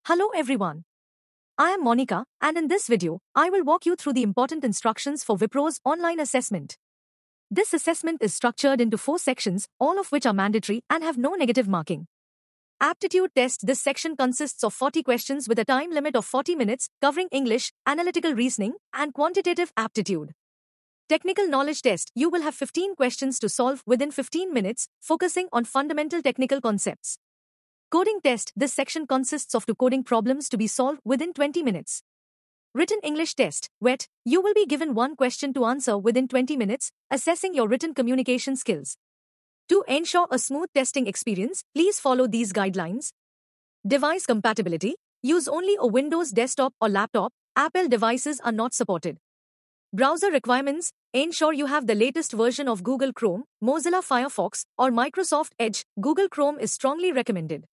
Hello everyone. I am Monica, and in this video, I will walk you through the important instructions for Wipro's online assessment. This assessment is structured into 4 sections, all of which are mandatory and have no negative marking. Aptitude test. This section consists of 40 questions with a time limit of 40 minutes, covering English, analytical reasoning, and quantitative aptitude. Technical knowledge test. You will have 15 questions to solve within 15 minutes, focusing on fundamental technical concepts. Coding test. This section consists of 2 coding problems to be solved within 20 minutes. Written English test, WET. You will be given 1 question to answer within 20 minutes, assessing your written communication skills. To ensure a smooth testing experience, please follow these guidelines. Device compatibility. Use only a Windows desktop or laptop. Apple devices are not supported. Browser requirements. Ensure you have the latest version of Google Chrome, Mozilla Firefox, or Microsoft Edge. Google Chrome is strongly recommended.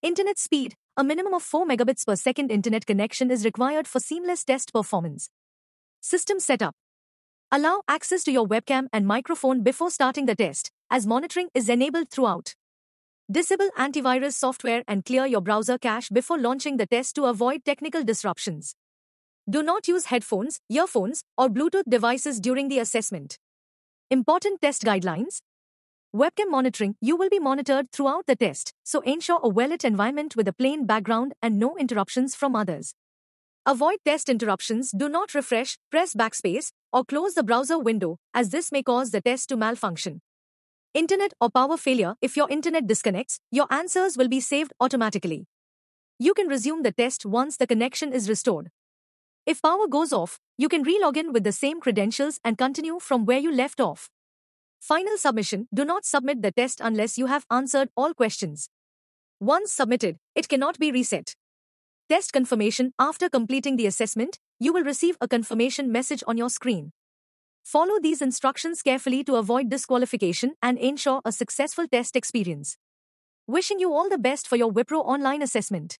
Internet speed. A minimum of 4 megabits per second internet connection is required for seamless test performance. System setup. Allow access to your webcam and microphone before starting the test, as monitoring is enabled throughout. Disable antivirus software and clear your browser cache before launching the test to avoid technical disruptions. Do not use headphones, earphones, or Bluetooth devices during the assessment. Important test guidelines. Webcam monitoring. You will be monitored throughout the test, so ensure a well-lit environment with a plain background and no interruptions from others. Avoid test interruptions. Do not refresh, press backspace, or close the browser window, as this may cause the test to malfunction. Internet or power failure. If your internet disconnects, your answers will be saved automatically. You can resume the test once the connection is restored. If power goes off, you can re-log in with the same credentials and continue from where you left off. Final submission. Do not submit the test unless you have answered all questions. Once submitted, it cannot be reset. Test confirmation. After completing the assessment, you will receive a confirmation message on your screen. Follow these instructions carefully to avoid disqualification and ensure a successful test experience. Wishing you all the best for your Wipro online assessment.